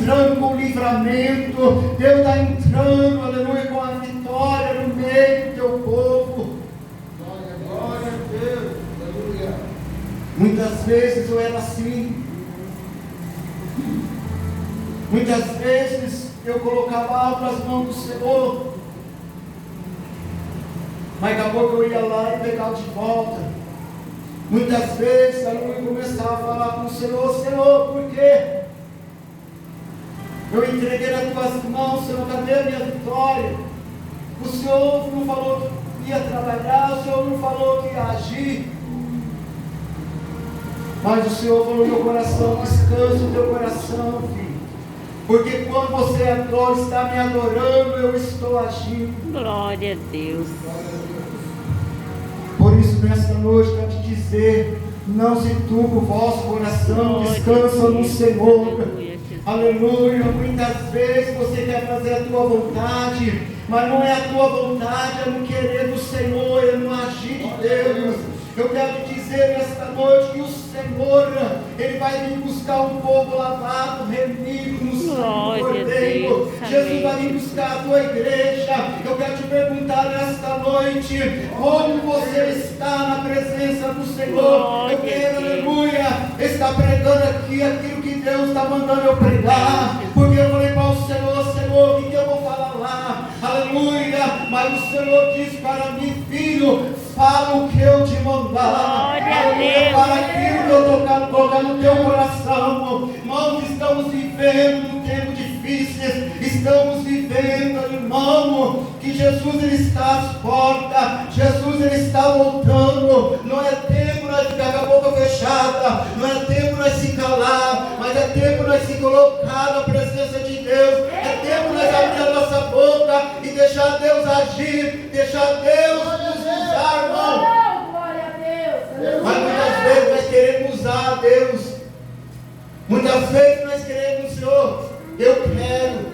entrando com livramento, Deus está entrando, aleluia, com a vitória no meio do teu povo. Glória a Deus, aleluia. Muitas vezes eu era assim, muitas vezes eu colocava algo nas mãos do Senhor, mas daqui a pouco eu ia lá e pegava de volta. Muitas vezes eu começava a falar com o Senhor: Senhor, por quê? Eu entreguei nas tuas mãos, Senhor, cadê a minha vitória? O Senhor não falou que ia trabalhar, o Senhor não falou que ia agir, mas o Senhor falou no meu coração: descansa o teu coração, filho, porque quando você adora, está me adorando, eu estou agindo. Glória a Deus. Por isso, nesta noite, quero te dizer: não se turbe o vosso coração, descansa no Senhor. Aleluia. Muitas vezes você quer fazer a tua vontade, mas não é a tua vontade, é no querer do Senhor, é no agir de Deus. Eu quero te dizer nesta noite que o Senhor, Ele vai vir buscar um povo lavado, remido no sangue do Cordeiro. Jesus vai vir buscar a tua igreja. Eu quero te perguntar nesta noite: como você está na presença do Senhor? Eu quero, aleluia, estar pregando aqui aquilo que Deus está mandando eu pregar, porque eu falei para o Senhor: Senhor, o que eu vou falar lá? Aleluia. Mas o Senhor diz para mim: filho, fala o que eu te mandar. Aleluia. Para aquilo que eu estou colocando no teu coração. Irmãos, estamos vivendo um tempo difícil. Estamos vivendo, irmão, que Jesus ele está às portas. Jesus ele está voltando. Não é tempo nós ficar com a boca fechada. Não é tempo nós se calar. Mas é tempo nós se colocar na presença de Deus. É tempo nós abrir a nossa boca e deixar Deus agir. Deixar Deus nos usar, irmão. Mas muitas vezes nós queremos usar a Deus. Muitas vezes nós queremos: Senhor, eu quero.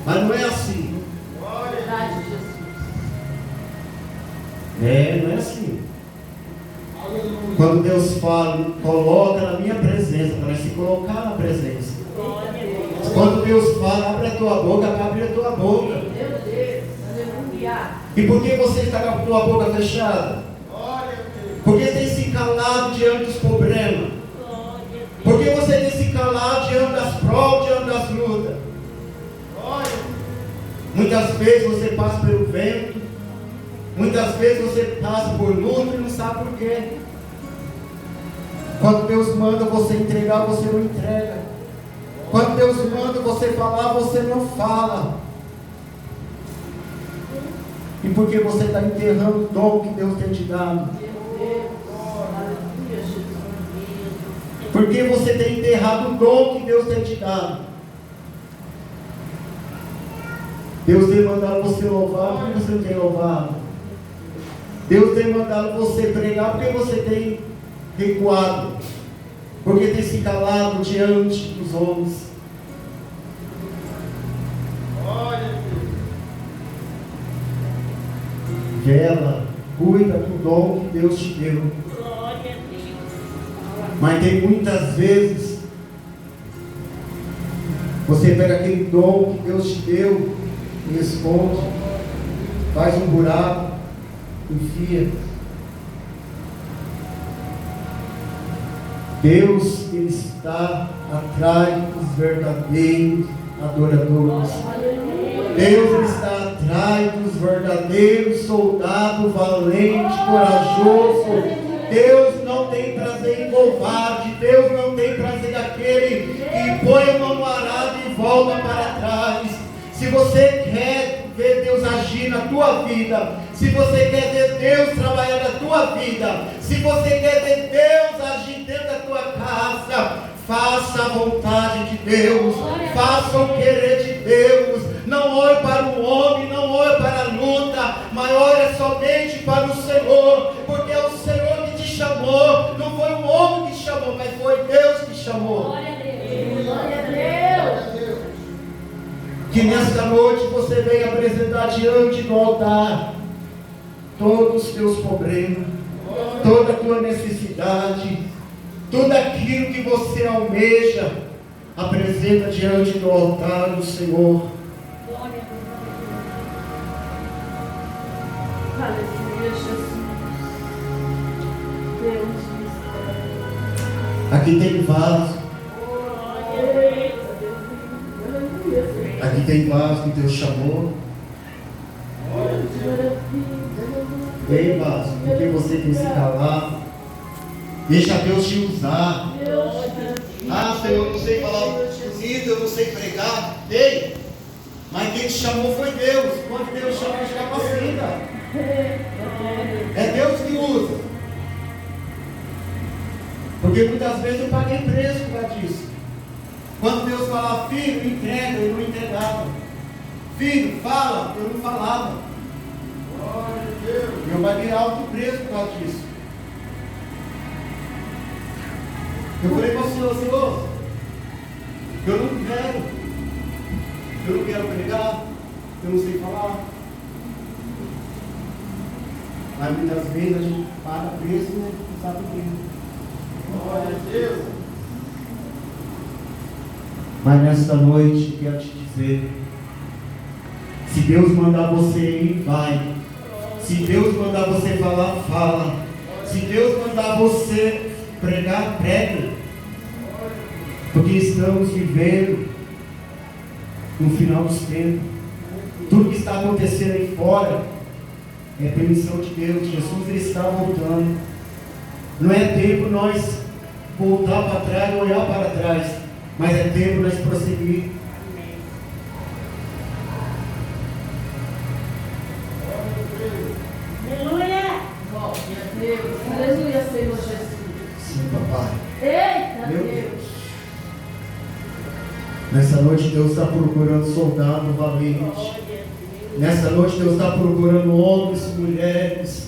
Mas não é assim. Não é assim. Quando Deus fala, coloca na minha presença, para se colocar na presença. Quando Deus fala, abre a tua boca, abre a tua boca. E por que você está com a tua boca fechada? Porque tem se calado diante dos problemas. Porque você tem se calado diante das provas, diante das lutas. Muitas vezes você passa pelo vento. Muitas vezes você passa por luta e não sabe por quê. Quando Deus manda você entregar, você não entrega. Quando Deus manda você falar, você não fala. E porque você está enterrando o dom que Deus tem te dado? Porque você tem enterrado o dom que Deus tem te dado? Deus tem mandado você louvar, porque você não tem louvado? Deus tem mandado você pregar, porque você tem recuado? Porque tem se calado diante dos homens? Vela, cuida do dom que Deus te deu. Glória a Deus. Mas tem muitas vezes você pega aquele dom que Deus te deu e esconde, faz um buraco, enfia. Deus ele está atrás dos verdadeiros adoradores. Deus ele está atrás dos verdadeiros soldados valentes, corajosos. Deus não tem prazer em covarde. Deus não tem prazer naquele que põe a mão no arado e volta para trás. Se você quer ver Deus agir na tua vida, se você quer ver Deus trabalhar na tua vida, se você quer ver Deus agir dentro da tua casa, faça a vontade de Deus, faça o querer de Deus. Não olhe para o homem, não olhe para a luta, mas olhe somente para o Senhor, porque é o Senhor que te chamou. Não foi o homem que te chamou, mas foi Deus que te chamou. Glória a Deus, glória a Deus. Que nesta noite você venha apresentar diante do altar todos os teus problemas, toda a tua necessidade, Tudo aquilo que você almeja, apresenta diante do altar do Senhor. Aleluia, Jesus. Deus. Aqui tem vaso. Aqui tem vaso que Deus chamou. Vem, vaso, porque você tem se calar. Deixa Deus te usar. Ah, Senhor, eu não sei falar bonito, eu não sei pregar. Ei, mas quem te chamou foi Deus. Quando Deus chama, a gente capacita. É Deus que usa. Porque muitas vezes eu paguei preço por causa disso. Quando Deus falava, filho, entrega, eu não entregava. Filho, fala, eu não falava. Eu paguei alto preço por causa disso. Eu falei para o Senhor, eu não quero pregar, eu não sei falar. Mas muitas vezes a gente paga preço, né? Não sabe o que. Glória a Deus. Mas nesta noite eu quero te dizer, se Deus mandar você ir, vai. Se Deus mandar você falar, fala. Se Deus mandar você pregar, pregue. Porque estamos vivendo no final dos tempos. Tudo que está acontecendo aí fora é permissão de Deus. Jesus ele está voltando. Não é tempo nós voltar para trás, olhar para trás, mas é tempo nós prosseguir. Aleluia! Glória a Deus! Aleluia, Senhor Jesus! Sim, papai. Eita, Meu Deus! Deus. Nessa noite Deus está procurando soldado valente. Nessa noite Deus está procurando homens e mulheres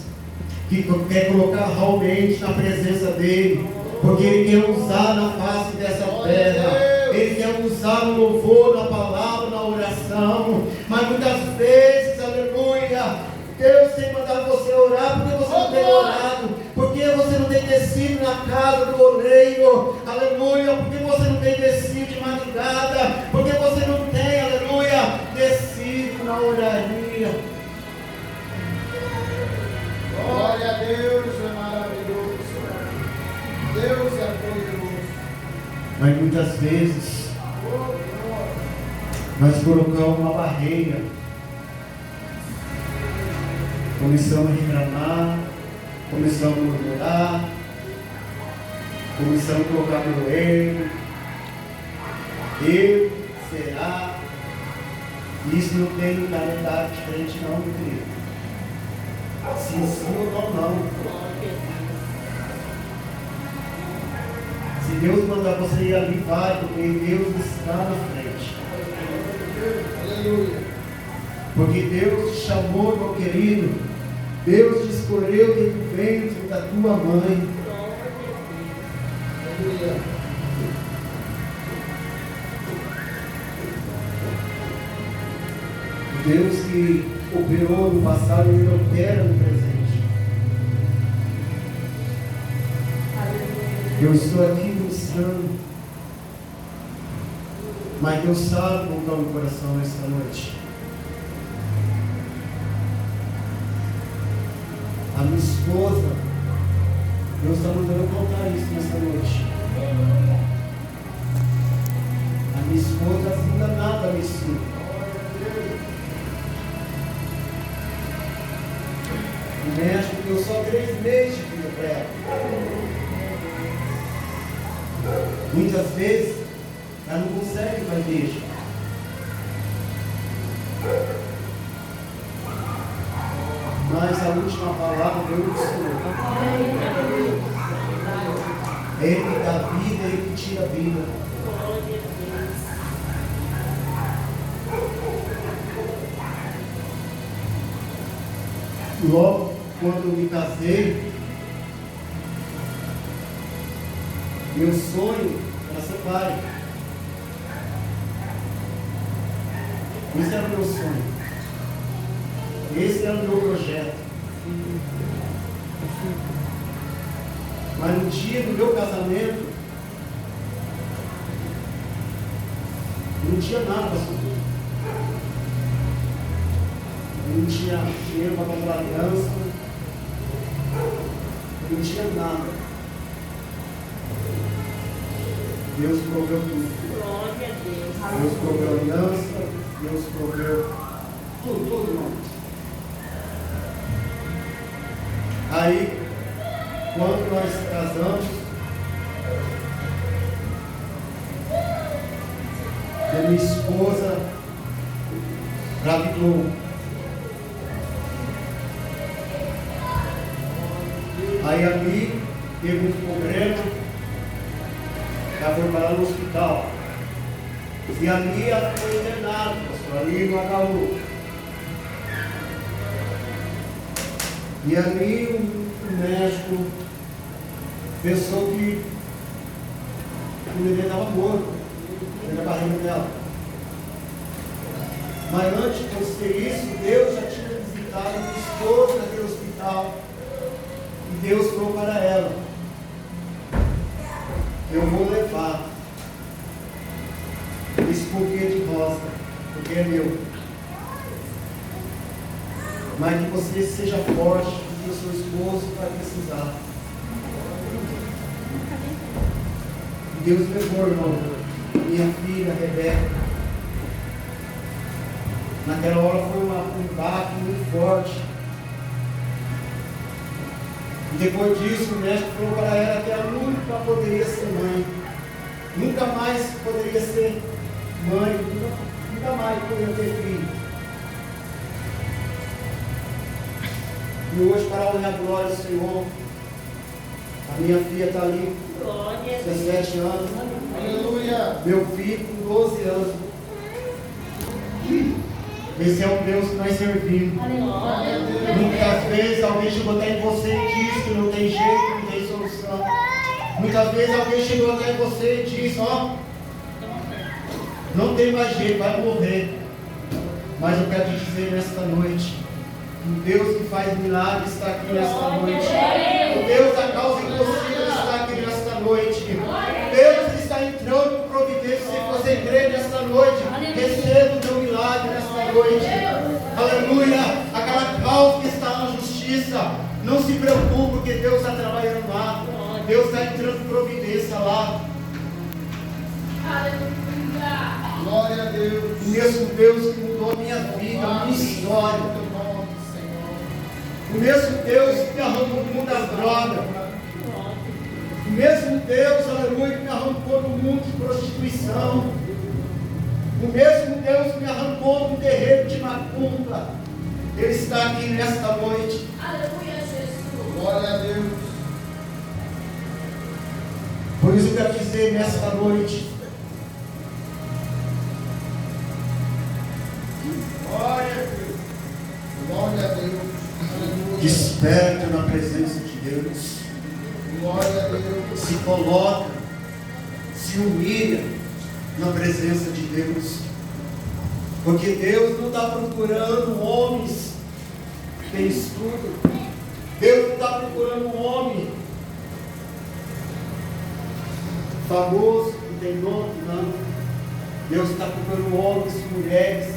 que quer colocar realmente na presença dEle, porque Ele quer usar na face dessa terra. Ele quer usar no louvor, na palavra, na oração. Mas muitas vezes, aleluia, Deus tem mandado você orar porque você não tem orado, porque você não tem descido na casa do oleiro, aleluia, porque você não tem descido de madrugada, porque você não tem, aleluia, descido na oraria. Glória a Deus, é maravilhoso. Deus é poderoso. Mas muitas vezes nós colocamos uma barreira, começamos a reclamar, começamos a murmurar, começamos a colocar no erro. Será? Isso não tem um calendário diferente não, meu querido. Sim ou não. Se Deus mandar você ir ali, vai, porque Deus está na frente. Aleluia. Porque Deus te chamou, meu querido. Deus te escolheu desde o ventre da tua mãe. Aleluia. Deus que operou no passado, Ele opera no presente. Eu estou aqui buscando, mas Deus sabe como está o meu coração nesta noite. A minha esposa, Deus está mandando contar isso nesta noite. A minha esposa ainda nada me ensina. O médico deu só 3 meses de vida para ela. Muitas vezes ela não consegue ir para a igreja. Mas a última palavra veio do Senhor. Ele que dá vida, Ele que tira a vida. Logo quando eu me casei, meu sonho era ser pai. Esse era o meu sonho. Esse era o meu projeto. Mas no dia do meu casamento, não tinha nada, pastor. Não tinha dinheiro para comprar aliança. Não tinha nada. Deus proveu tudo. Glória a Deus. Deus proveu aliança. Deus proveu tudo, irmão. Aí, quando nós casamos, a minha esposa engravidou. Aí a Mi teve um problema, ela foi parar no hospital. E a Mi foi internada, pastor, ali no HU. E ali o médico pensou que o bebê estava morto na barriga dela. Mas antes de acontecer isso, Deus já tinha visitado a minha esposa naquele hospital. E Deus falou para ela: eu vou levar esse buquê de rosa, porque é meu. Mas que você seja forte, porque o seu esposo vai precisar. E Deus levou, irmão, minha filha, Rebeca. Naquela hora foi um baque muito forte. E depois disso, o médico falou para ela que ela nunca poderia ser mãe. Nunca mais poderia ser mãe. Nunca mais poderia ter filho. E hoje, para a honra e a glória do Senhor, a minha filha está ali, Glória a Deus. 17 anos. Aleluia. Meu filho com 12 anos. Esse é o Deus que nós servimos. Glória a Deus. Muitas vezes alguém chegou até em você e disse que não tem jeito, não tem solução. Muitas vezes alguém chegou até em você e disse: ó, não tem mais jeito, vai morrer. Mas eu quero te dizer nesta noite, o Deus que faz milagres está aqui nesta noite. O Deus da causa impossível está aqui nesta noite. Deus está entrando com providência. Se você crê nesta noite, receba o teu milagre nesta noite. Aleluia. Aquela causa que está na justiça, não se preocupe, porque Deus está trabalhando lá. Deus está entrando com providência lá. Glória a Deus. O mesmo Deus que mudou a minha vida, a minha história. O mesmo Deus que me arrancou do mundo das drogas. O mesmo Deus, aleluia, que me arrancou do mundo de prostituição. O mesmo Deus que me arrancou do terreiro de macumba. Ele está aqui nesta noite. Aleluia, Jesus. Glória a Deus. Por isso eu quero dizer nesta noite: Glória a Deus. Glória a Deus. Aleluia. desperta na presença de Deus. Glória a Deus. Se coloca, se humilha na presença de Deus. Porque Deus não está procurando homens que têm estudo. Deus não está procurando um homem famoso, que tem nome, não. Deus está procurando homens e mulheres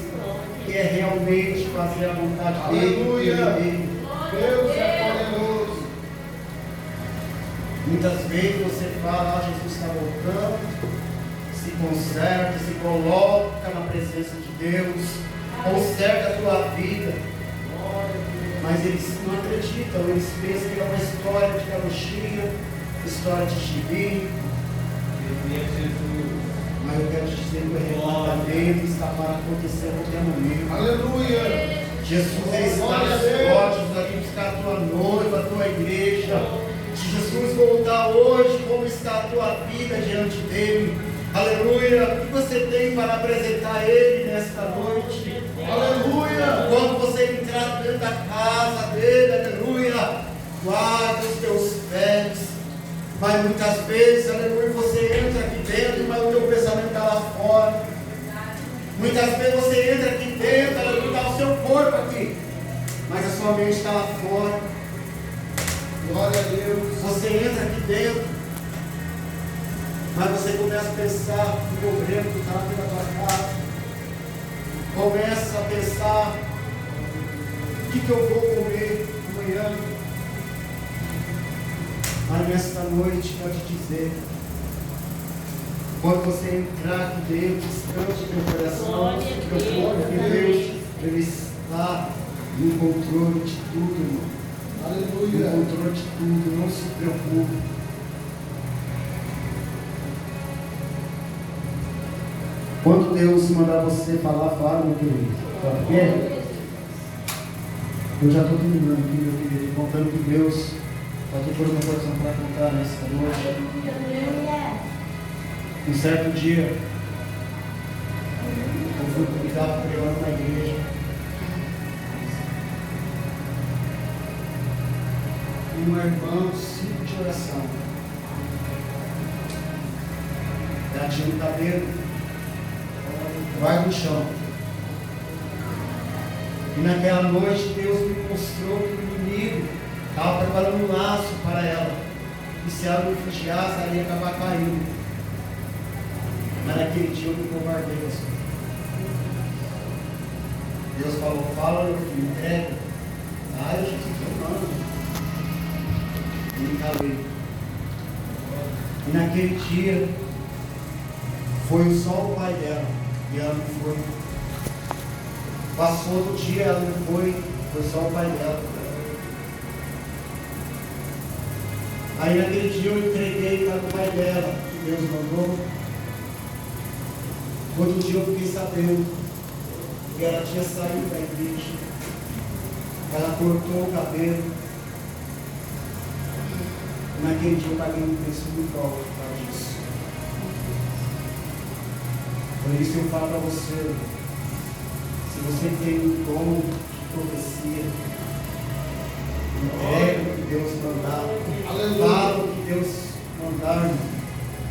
que quer realmente fazer a vontade dele. Aleluia. Dele. Deus é poderoso. Muitas vezes você fala: ah, Jesus está voltando, se conserta, se coloca na presença de Deus, conserta a tua vida. Mas eles não acreditam, eles pensam que é uma história de carochinha, história de gibi. Mas eu quero te dizer que o arrebatamento está para acontecer no teu momento. Aleluia. Jesus está nas portas, vai buscar a tua noiva, a tua igreja. Se Jesus voltar hoje, como está a tua vida diante dele? Aleluia. O que você tem para apresentar a ele nesta noite? Aleluia. Quando você entrar dentro da casa dele, aleluia, guarda os teus pés. Mas muitas vezes, aleluia, você entra aqui dentro, mas o teu pensamento está lá fora. Muitas vezes você entra aqui dentro, aleluia, está o seu corpo aqui, mas a sua mente está lá fora. Glória a Deus. Você entra aqui dentro, mas você começa a pensar no problema que está aqui na tua casa. Começa a pensar o que eu vou comer amanhã. Mas nesta noite, quero te dizer, quando você entrar aqui dentro, descanse o teu coração, porque Deus, Ele está no controle de tudo, irmão. Aleluia. No controle de tudo, não se preocupe. Quando Deus mandar você falar, fala, meu querido. Sabe por quê? Eu já estou terminando aqui, meu querido, contando que Deus está tocando meu coração para contar nessa noite. Um certo dia, eu fui convidado para pregar na igreja. Uma irmã, ciclo de oração. Ela tinha um cabelo vai no chão. E naquela noite Deus me mostrou que o inimigo estava preparando um laço para ela. E se ela não refugiasse, ela ia acabar caindo. Mas naquele dia eu me covardei. Deus falou, fala, meu filho, entrega. Ah, eu já estou falando. E me calei. E naquele dia foi só o pai dela. E ela não foi. Passou outro dia, ela não foi só o pai dela. Aí naquele dia eu entreguei para o pai dela, que Deus mandou. Outro dia eu fiquei sabendo que ela tinha saído da igreja. Ela cortou o cabelo. Naquele dia eu paguei um preço muito alto por causa disso. Por isso eu falo para você, se você tem um dom de profecia, entrega o que Deus mandar, fala o que Deus mandar,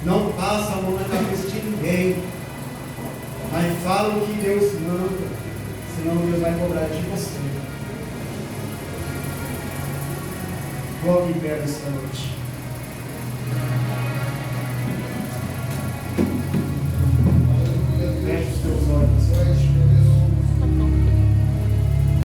não passa a mão na cabeça de ninguém, mas fala o que Deus manda, senão Deus vai cobrar de você. Coloque em pé esta noite.